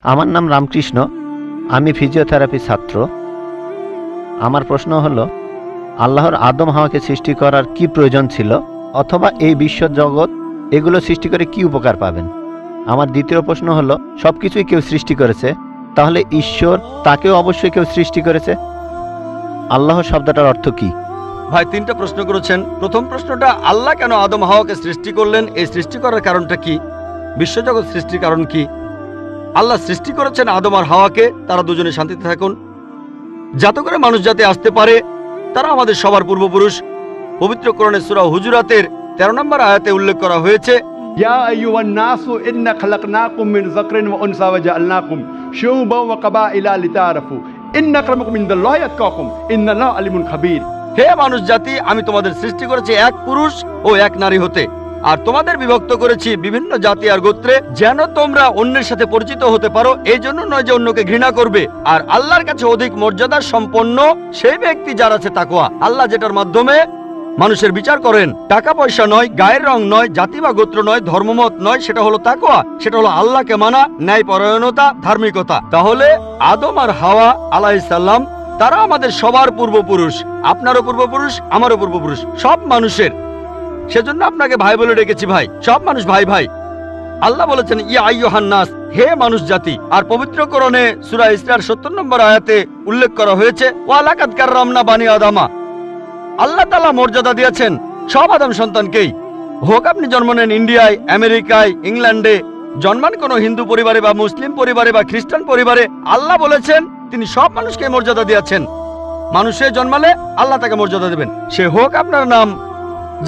আমার নাম রামকৃষ্ণ, আমি ফিজিওথেরাপি ছাত্র। আমার প্রশ্ন হলো, আল্লাহর আদম হাওয়াকে সৃষ্টি করার কি প্রয়োজন ছিল, অথবা এই বিশ্ব জগৎ এগুলো সৃষ্টি করে কি উপকার পাবেন? আমার দ্বিতীয় প্রশ্ন হলো, সব কিছুই কেউ সৃষ্টি করেছে, তাহলে ঈশ্বর তাকেও অবশ্যই কেউ সৃষ্টি করেছে। আল্লাহ শব্দটার অর্থ কি? ভাই, তিনটা প্রশ্ন করেছেন। প্রথম প্রশ্নটা, আল্লাহ কেন আদম হাওয়াকে সৃষ্টি করলেন, এই সৃষ্টি করার কারণটা কি, বিশ্বজগৎ সৃষ্টির কারণ কি? আল্লাহ সৃষ্টি করেছেন আদম আর হাওয়াকে, তারা দুজনে শান্তিতে থাকুন, যাতে করে মানুষ যাতে আসতে পারে। তারা আমাদের সবার পূর্বপুরুষ। পবিত্র কোরআনে সূরা হুজুরাতের 13 নম্বর আয়াতে উল্লেখ করা হয়েছে, ইয়া আইয়ুহান নাসু ইন্না খালাকনাকুম মিন যাকরিন ওয়া উনসা ওয়া জাআলনাকুম শুউবান ওয়া কাবাইলা লিতাআরাফু ইন্না আক্রামাকুম ইনদাল্লাহি আতকাকুম ইন্নাল্লাহা আলিমুন খাবীর। হে মানুষ জাতি, আমি তোমাদের সৃষ্টি করেছি এক পুরুষ ও এক নারী হতে, আর তোমাদের বিভক্ত করেছি বিভিন্ন জাতি আর গোত্রে, যেন তোমরা অন্যের সাথে পরিচিত হতে পারো। এই জন্য নয় যে অন্যকে ঘৃণা করবে। আর আল্লাহর কাছে অধিক মর্যাদা সম্পন্ন সেই ব্যক্তি যার আছে তাকওয়া। আল্লাহ যেটার মাধ্যমে মানুষের বিচার করেন, টাকা পয়সা নয়, গায়ের রং নয়, জাতি বা গোত্র নয়, ধর্মমত নয়, সেটা হলো তাকওয়া। সেটা হলো আল্লাহকে মানা, ন্যায়পরায়ণতা, ধার্মিকতা। তাহলে আদম আর হাওয়া আলাইহিস সালাম তারা আমাদের সবার পূর্বপুরুষ, আপনারও পূর্বপুরুষ, আমারও পূর্বপুরুষ, সব মানুষের। সেজন্য আপনাকে ভাই বলে ডেকেছি। ভাই, সব মানুষ ভাই ভাই। আল্লাহ বলেছেন, ইয়া আইয়ুহান নাস, হে মানুষ জাতি। আর পবিত্র কোরআনে সূরা ইসরার 70 নম্বর আয়াতে উল্লেখ করা হয়েছে, ওয়া লাকাদ কাররামনা বানি আদামা। আল্লাহ তাআলা মর্যাদা দিয়েছেন সব আদম সন্তানকেই। হোক আপনি জন্ম নেন ইন্ডিয়ায়, আমেরিকায়, ইংল্যান্ডে, জন্মান কোনো হিন্দু পরিবারে বা মুসলিম পরিবারে বা খ্রিস্টান পরিবারে, আল্লাহ বলেছেন তিনি সব মানুষকে মর্যাদা দিয়েছেন। মানুষে জন্মালে আল্লাহ তাকে মর্যাদা দেবেন। সে হোক আপনার নাম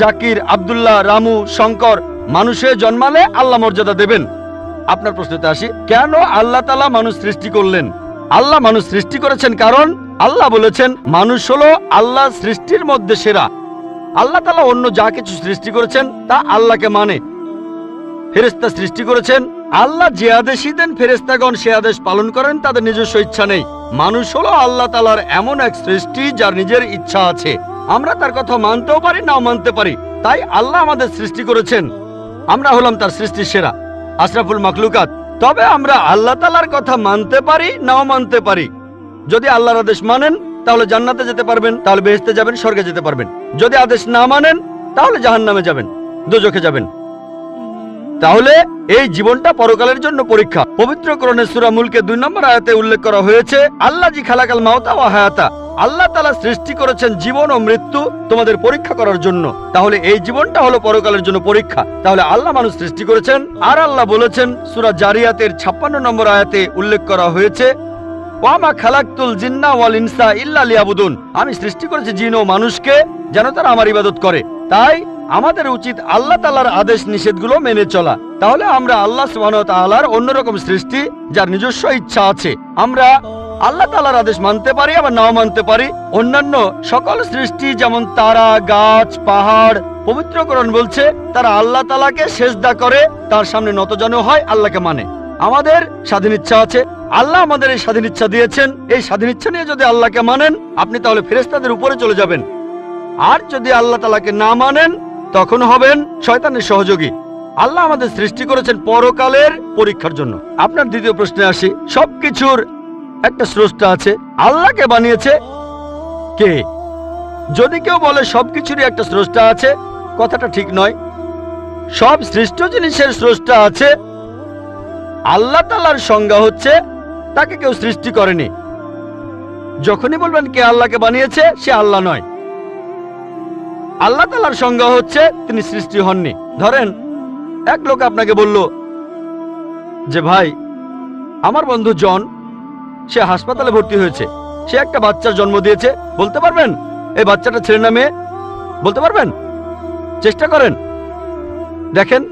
জাকির, আব্দুল্লাহ, রামু, শঙ্কর, মানুষে জন্মালে আল্লাহ মর্যাদা দেবেন। আপনার প্রশ্নতে আসি, কেন আল্লাহ তাআলা মানুষ সৃষ্টি করলেন? আল্লাহ মানুষ সৃষ্টি করেছেন কারণ আল্লাহ বলেছেন মানুষ হলো আল্লাহ সৃষ্টির মধ্যে সেরা। আল্লাহ তাআলা অন্য যা কিছু সৃষ্টি করেছেন তা আল্লাহকে মানে। ফেরেশতা সৃষ্টি করেছেন, আল্লাহ যে আদেশই দেন ফেরেশতাগণ সে আদেশ পালন করেন, তাদের নিজস্ব ইচ্ছা নেই। মানুষ হলো আল্লাহ তাআলার এমন এক সৃষ্টি যার নিজের ইচ্ছা আছে। আমরা তার কথা মানতেও পারি, নাও মানতে পারি। তাই আল্লাহ আমাদের সৃষ্টি করেছেন, আমরা হলাম তার সৃষ্টির সেরা, আশরাফুল মাখলুকাত। তবে আমরা আল্লাহ তাআলার কথা মানতে পারি, নাও মানতে পারি। যদি আল্লাহর আদেশ মানেন তাহলে জান্নাতে যেতে পারবেন, তাহলে বেহেশতে যাবেন, স্বর্গে যেতে পারবেন। যদি আদেশ না মানেন তাহলে জাহান্নামে যাবেন, দোজখে যাবেন। তাহলে এই জীবনটা পরকালের জন্য পরীক্ষা। পবিত্র কোরআনে সূরা মুলকে 2 নম্বর আয়াতে উল্লেখ করা হয়েছে, আল্লাহ জি খালাকাল মাউতা ওয়া হায়াতা। আল্লাহ তাআলা সৃষ্টি করেছেন জীবন ও মৃত্যু তোমাদের পরীক্ষা করার জন্য। তাহলে এই জীবনটা হলো পরকালের জন্য পরীক্ষা। তাহলে আল্লাহ মানুষ সৃষ্টি করেছেন। আর আল্লাহ বলেছেন সূরা জারিয়াতের 56 নম্বর আয়াতে উল্লেখ করা হয়েছে, ওয়ামা খালাকতুল জিন্না ওয়াল ইনসা ইল্লা লিয়াবুদুন। আমি সৃষ্টি করেছি জিন ও মানুষকে যেন তারা আমার ইবাদত করে। তাই আমাদের উচিত আল্লাহ তাআলার আদেশ নিষেধগুলো মেনে চলা। তাহলে আমরা আল্লাহ সুবহানাহু ওয়া তাআলার অন্যরকম সৃষ্টি যার নিজস্ব ইচ্ছা আছে। আমরা আল্লাহ তাআলার আদেশ মানতে পারি, আবার নাও মানতে পারি। অন্যান্য সকল সৃষ্টি যেমন তারা, গাছ, পাহাড়, পবিত্র কোরআন বলছে তারা আল্লাহ তাআলাকে সেজদা করে, তার সামনে নতজানু হয়, আল্লাহকে মানে। আমাদের স্বাধীন ইচ্ছা আছে, আল্লাহ আমাদের এই স্বাধীন ইচ্ছা দিয়েছেন। এই স্বাধীন ইচ্ছা নিয়ে যদি আল্লাহকে মানেন আপনি তাহলে ফেরেশতাদের উপরে চলে যাবেন। আর যদি আল্লাহ তাআলাকে না মানেন তখন হবেন শয়তানের সহযোগী। আল্লাহ আমাদের সৃষ্টি করেছেন পরকালের পরীক্ষার জন্য। আপনার দ্বিতীয় প্রশ্নে আসি, সবকিছুর একটা স্রষ্টা আছে, আল্লাহকে বানিয়েছে কে? যদি কেউ বলে সবকিছুরই একটা স্রষ্টা আছে, কথাটা ঠিক নয়। সব সৃষ্ট জিনিসের স্রষ্টা আছে। আল্লাহ তাআলার সংজ্ঞা হচ্ছে তাকে কেউ সৃষ্টি করেনি। যখনই বলবেন কে আল্লাহকে বানিয়েছে, সে আল্লাহ নয়। আল্লাহ তাআলার সংজ্ঞা হচ্ছে তিনি সৃষ্টি হননি। ধরেন এক লোক আপনাকে বলল যে ভাই, আমার বন্ধু জন, সে হাসপাতালে ভর্তি হয়েছে, সে একটা বাচ্চার জন্ম দিয়েছে। বলতে পারবেন এই বাচ্চাটা ছেলে না মেয়ে? বলতে পারবেন? চেষ্টা করেন, দেখেন।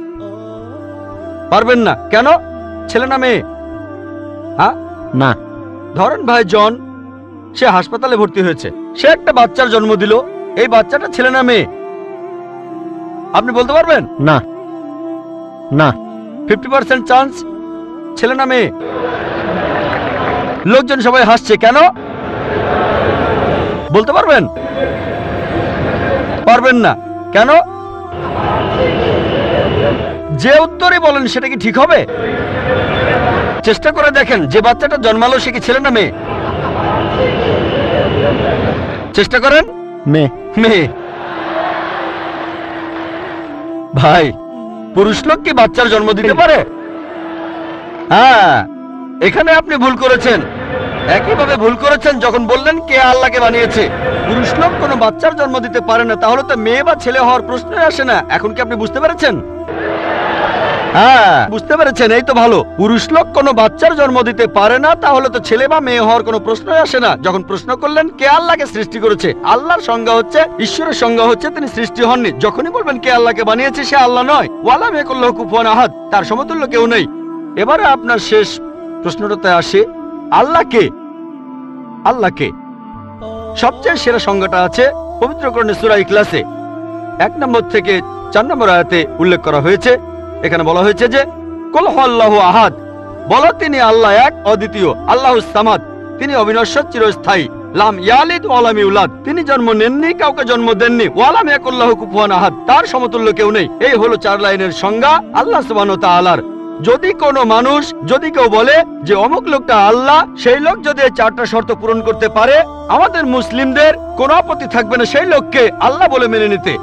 পারবেন না কেন? ছেলে না মেয়ে? হ্যাঁ না। ধরেন ভাই জন, সে হাসপাতালে ভর্তি হয়েছে, সে একটা বাচ্চার জন্ম দিল। এই বাচ্চাটা ছেলে না মেয়ে? আপনি বলতে পারবেন? না না। 50% চান্স ছেলে না মেয়ে। লোকজন সবাই হাসছে কেন? বলতে পারবেন? পারবেন না কেন? যে উত্তরই বলেন সেটা কি ঠিক হবে? চেষ্টা করে দেখেন, যে বাচ্চাটা জন্মালো সে কি ছেলে না মেয়ে? চেষ্টা করেন। মেয়ে। মেয়ে। ভাই, পুরুষ লোক কি বাচ্চার জন্ম দিতে পারে? হ্যাঁ, এখানে আপনি ভুল করেছেন। একইভাবে ভুল করেছেন যখন বললেন কে আল্লাহকে বানিয়েছে। পুরুষ লোক কোনো বাচ্চার জন্ম দিতে পারে না, তাহলে তো মেয়ে বা ছেলে হওয়ার প্রশ্নই আসে না। এখন কি আপনি বুঝতে পেরেছেন? হ্যাঁ, বুঝতে পেরেছেন, এই তো ভালো। পুরুষ লোক কোনো বাচ্চার জন্ম দিতে পারে না, তাহলে তো ছেলে বা মেয়ে হওয়ার কোনো প্রশ্নই আসে না। যখন প্রশ্ন করলেন কে আল্লাহকে সৃষ্টি করেছে, আল্লাহর সংজ্ঞা হচ্ছে, ঈশ্বরের সংজ্ঞা হচ্ছে তিনি সৃষ্টি হননি। যখনই বলবেন কে আল্লাহকে বানিয়েছে, সে আল্লাহ নয়। ওয়ালাম ইয়াকুল্লাহু কুফুয়ান আহাদ, তার সমতুল্য কেউ নেই। এবারে আপনার শেষ প্রশ্নটাতে আসে, আল্লাহ কে? আল্লাহ কে? সবচেয়ে সেরা সংজ্ঞাটা আছে পবিত্র কোরআনে সূরা ইখলাসে 1 নম্বর থেকে 4 নম্বর আয়াতে উল্লেখ করা হয়েছে। এখানে বলা হয়েছে যে কুল হুয়াল্লাহু আহাদ, বলো তিনি আল্লাহ এক অদ্বিতীয়, আল্লাহুস সামাদ, তিনি অবিনশ্বর চিরস্থায়ী, লাম ইয়ালিদ ওয়া লাম ইউলাদ, তিনি জন্ম নেননি, কাউকে জন্ম দেননি, ওয়া লাম ইয়াকুল্লাহু কুফুয়ান আহাদ, তার সমতুল্য কেউ নেই। এই হলো 4 লাইনের সংজ্ঞা আল্লাহ সুবহানাহু ওয়া তাআলার। যদি কোনো মানুষ, যদি কেউ বলে যে অমুক লোকটা আল্লাহ, সেই লোক যদি এই 4টা শর্ত পূরণ করতে পারে, আমাদের মুসলিমদের কোনো আপত্তি থাকবে না সেই লোককে আল্লাহ বলে মেনে নিতে।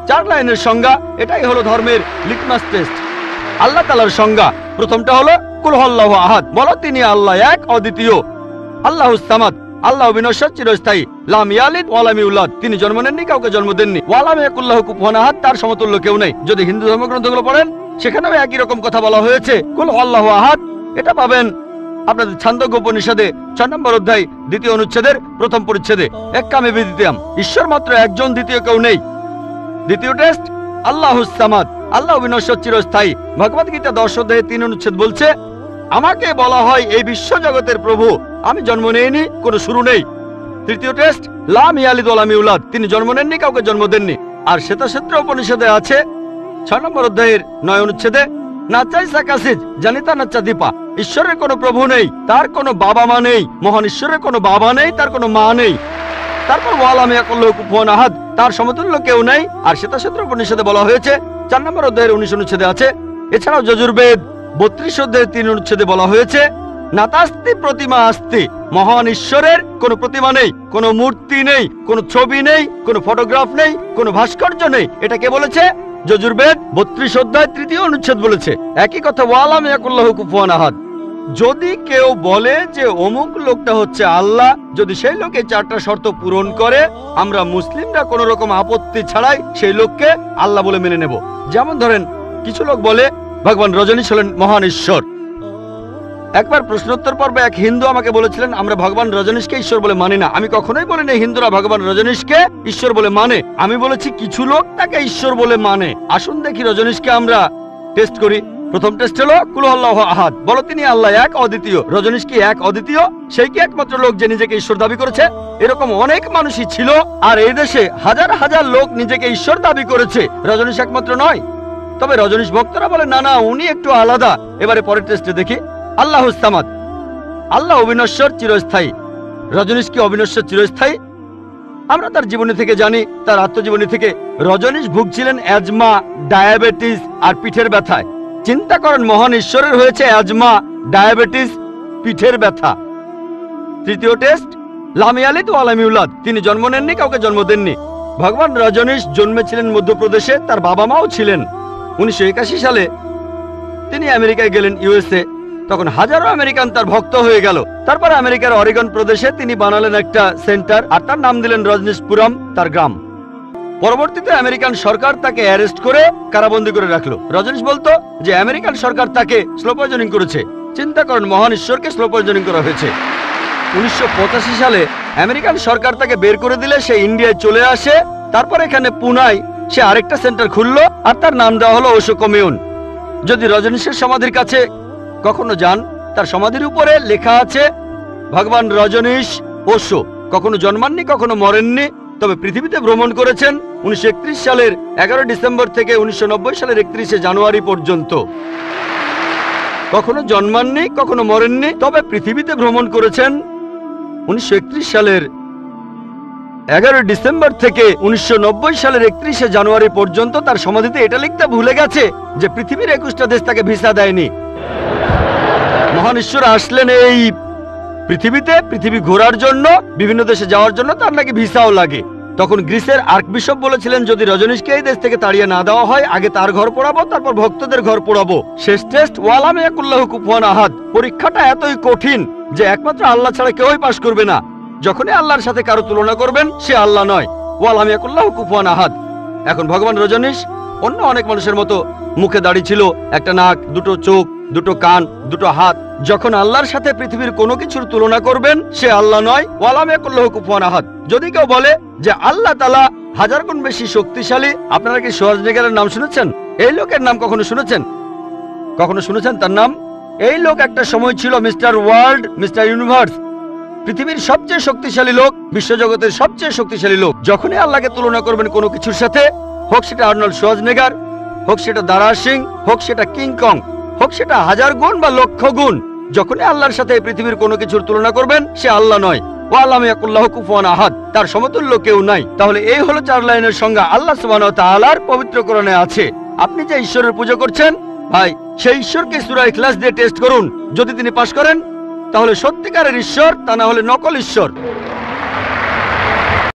4 লাইনের সংজ্ঞা, এটাই হলো ধর্মের লিটমাস টেস্ট। আল্লাহ তাআলার সংজ্ঞা প্রথমটা হলো কুল হুয়াল্লাহু আহাদ, বলো তিনি আল্লাহ এক অদ্বিতীয়, আল্লাহুস সামাদ, আল্লাহ বিনশ্বর চিরস্থায়ী, লাম ইয়ালিদ ওয়া লাম ইউলাদ, তিনি জন্ম নেননি, কাউকে জন্ম দেননি, ওয়া লাম ইয়াকুল্লাহু কুফুয়ান আহাদ, তার সমতুল্য কেউ নেই। যদি হিন্দু ধর্মগ্রন্থগুলো পড়েন, সেখানেও একই রকম কথা বলা হয়েছে, কুল হুয়াল্লাহু আহাদ। এটা পাবেন আপনাদের ছান্দোক্য উপনিষদে 6 নম্বর অধ্যায় 2য় অনুচ্ছেদের 1ম পরিচ্ছেদে। এক্কামে বিদ্বিতীয়াম, ঈশ্বর মাত্র একজন, দ্বিতীয় কেউ নেই। দ্বিতীয় টেস্ট আল্লাহুস সামাদ, আল্লাহ বিনশ্বর চিরস্থায়ী। ভগবদ গীতা 10 অধ্যায়ে 3 অনুচ্ছেদ বলছে, আমাকে বলা হয় এই বিশ্ব জগতের প্রভু, আমি জন্ম নেইনি, কোনো শুরু নেই। তৃতীয় টেস্ট লাম ইয়ালিদ ওয়া লাম ইউলাদ, তিনি জন্ম নেননি, কাউকে জন্ম দেননি। আর শ্বেতাক্ষেত্র উপনিষদে আছে 6 নম্বর অধ্যায়ের 9 অনুচ্ছেদে, নাচাই সাকাসিজ জানিতা নাচা দীপা, ঈশ্বরের কোনো প্রভু নেই, তার কোনো বাবা মা নেই, মহান ঈশ্বরের কোনো বাবা নেই, তার কোনো মা নেই। তারপর ওয়ালাম ইয়াকুল্লাহু কুফুয়ান আহাদ, তার সমতুল্য কেউ নেই। আর শ্বেতাক্ষেত্র উপনিষদে বলা হয়েছে 4 নম্বর অধ্যায়ের 19 অনুচ্ছেদে আছে। এছাড়াও যজুর্বেদ 32 অধ্যায়ের 3 অনুচ্ছেদে বলা হয়েছে, নাতাস্তি প্রতিমা আস্তি, মহান ঈশ্বরের কোনো প্রতিমা নেই, কোনো মূর্তি নেই, কোনো ছবি নেই, কোনো ফটোগ্রাফ নেই, কোনো ভাস্কর্য নেই। এটা কে বলেছে? যজুর্বেদ 32 অধ্যায় 3য় অনুচ্ছেদ বলেছে একই কথা, ওয়ালাম ইয়াকুল্লাহু কুফুয়ান আহাদ। যদি কেউ বলে যে অমুক লোকটা হচ্ছে আল্লাহ, যদি সেই লোকে 4টা শর্ত পূরণ করে, আমরা মুসলিমরা কোনো রকম আপত্তি ছাড়াই সেই লোককে আল্লাহ বলে মেনে নেব। যেমন ধরেন, কিছু লোক বলে ভগবান রজনীশ হলেন মহান ঈশ্বর। একবার প্রশ্নোত্তর পর্বে এক হিন্দু আমাকে বলেছিলেন, আমরা ভগবান রজনীশকে ঈশ্বর বলে মানি না। আমি কখনোই বলিনি হিন্দুরা ভগবান রজনীশকে ঈশ্বর বলে মানে, আমি বলেছি কিছু লোক তাকে ঈশ্বর বলে মানে। আসুন দেখি রজনীশকে আমরা টেস্ট করি। প্রথম টেস্ট হলো কুল হুয়াল্লাহু আহাদ, বলো তিনি আল্লাহ এক অদ্বিতীয়। রজনীশ কি এক অদ্বিতীয়? সেই কি একমাত্র লোক যে নিজেকে ঈশ্বর দাবি করেছে? এরকম অনেক মানুষই ছিল, আর এই দেশে হাজার হাজার লোক নিজেকে ঈশ্বর দাবি করেছে, রজনীশ একমাত্র নয়। তবে রজনীশ ভক্তরা বলে না না, উনি একটু আলাদা। এবারে পরের টেস্টে দেখি, আল্লাহুস সামাদ, আল্লাহ অবিনশ্বর চিরস্থায়ী। রজনীশ কি অবিনশ্বর চিরস্থায়ী? আমরা তার জীবনী থেকে জানি, তার আত্মজীবনী থেকে, রজনীশ ভুগছিলেন অ্যাজমা, ডায়াবেটিস আর পিঠের ব্যথায়। চিন্তা করেন, মহান ঈশ্বরের হয়েছে অ্যাজমা, ডায়াবেটিস, পিঠের ব্যথা। তৃতীয় টেস্ট লাম ইয়ালিদ ওয়া লাম ইউলাদ, তিনি জন্ম নেননি, কাউকে জন্ম দেননি। ভগবান রজনীশ জন্মেছিলেন মধ্যপ্রদেশে, তার বাবা মাও ছিলেন। 1981 সালে তিনি আমেরিকায় গেলেন, ইউএসএ। তখন হাজারো আমেরিকান তার ভক্ত হয়ে গেল। তারপর আমেরিকার অরেগন প্রদেশে তিনি বানালেন একটা সেন্টার, আর তার নাম দিলেন রজনীশপুরম, তার গ্রাম। পরবর্তীতে আমেরিকান সরকার তাকে অ্যারেস্ট করে কারাবন্দী করে রাখলো। রজনীশ বলতো যে আমেরিকান সরকার তাকে স্লো পয়জনিং করেছে। চিন্তা করেন, মহান ঈশ্বরকে স্লো পয়জনিং করা হয়েছে। 1985 সালে আমেরিকান সরকার তাকে বের করে দিলে সে ইন্ডিয়ায় চলে আসে। তারপর এখানে পুনায় সে আরেকটা সেন্টার খুললো, আর তার নাম দেওয়া হলো ওশো কমিউন। যদি রজনীশের সমাধির কাছে কখনো যান, তার সমাধির উপরে লেখা আছে ভগবান রজনীশ ওশো কখনো জন্মাননি, কখনো মরেননি, তবে পৃথিবীতে ভ্রমণ করেছেন 1931 সালের 11 ডিসেম্বর থেকে 1990 সালের 31শে জানুয়ারি পর্যন্ত। কখনো জন্মাননি, কখনো মরেননি, তবে পৃথিবীতে ভ্রমণ করেছেন 1931 সালের 11 ডিসেম্বর থেকে 1990 সালের 31শে জানুয়ারি পর্যন্ত। তার সমাধিতে এটা লিখতে ভুলে গেছে যে পৃথিবীর 21টা দেশ তাকে ভিসা দেয়নি। মহান ঈশ্বর আসলেন এই পৃথিবীতে, পৃথিবী ঘোরার জন্য, বিভিন্ন দেশে যাওয়ার জন্য তার নাকি ভিসাও লাগে। তখন গ্রিসের আর্কবিশপ বলেছিলেন, যদি রজনীশকে এই দেশ থেকে তাড়িয়ে না দেওয়া হয়, আগে তার ঘর পোড়াবো, তারপর ভক্তদের ঘর পোড়াবো। শেষ টেস্ট ওয়ালাম ইয়াকুল্লাহু কুফুয়ান আহাদ। পরীক্ষাটা এতই কঠিন যে একমাত্র আল্লাহ ছাড়া কেউই পাশ করবে না। যখনই আল্লাহর সাথে কারো তুলনা করবেন, সে আল্লাহ নয়। ওয়ালাম ইয়াকুল্লাহু কুফুয়ান আহাদ। এখন ভগবান রজনীশ অন্য অনেক মানুষের মতো মুখে দাড়ি ছিল, একটা নাক, দুটো চোখ, দুটো কান, দুটো হাত। যখন আল্লাহর সাথে পৃথিবীর কোনো কিছুর তুলনা করবেন, সে আল্লাহ নয়। ওয়ালাম ইয়াকুল্লাহু কুফুয়ান আহাদ। যদি কেউ বলে যে আল্লাহ তাআলা 1000 গুণ বেশি শক্তিশালী, আপনারা কি শোয়ার্জনেগারের নাম শুনেছেন? এই লোকের নাম কখনো শুনেছেন? কখনো শুনেছেন তার নাম? এই লোক একটা সময় ছিল মিস্টার ওয়ার্ল্ড, মিস্টার ইউনিভার্স, পৃথিবীর সবচেয়ে শক্তিশালী লোক, বিশ্বজগতের সবচেয়ে শক্তিশালী লোক। যখনই আল্লাহকে তুলনা করবেন কোনো কিছুর সাথে, হোক সেটা আর্নল্ড শোয়ার্জনেগার, হোক সেটা দারা সিং, হোক সেটা কিং কং, হোক সেটা 1000 গুণ বা লক্ষ গুণ, যখনই আল্লাহর সাথে পৃথিবীর কোনো কিছুর তুলনা করবেন, সে আল্লাহ নয়। ওয়ালাম ইয়াকুল্লাহু কুফুয়ান আহাদ। তার সমতুল্য কেউ নাই। তাহলে এই হলো 4 লাইনের সংজ্ঞা আল্লাহ সুবহানাহু ওয়া তাআলার পবিত্র কোরআনে আছে। আপনি যে ঈশ্বরের পূজা করছেন, ভাই, সেই ঈশ্বরকে সূরা ইখলাস দিয়ে টেস্ট করুন। যদি তিনি পাশ করেন, তাহলে সত্যিকারের ঈশ্বর, তা না হলে নকল ঈশ্বর।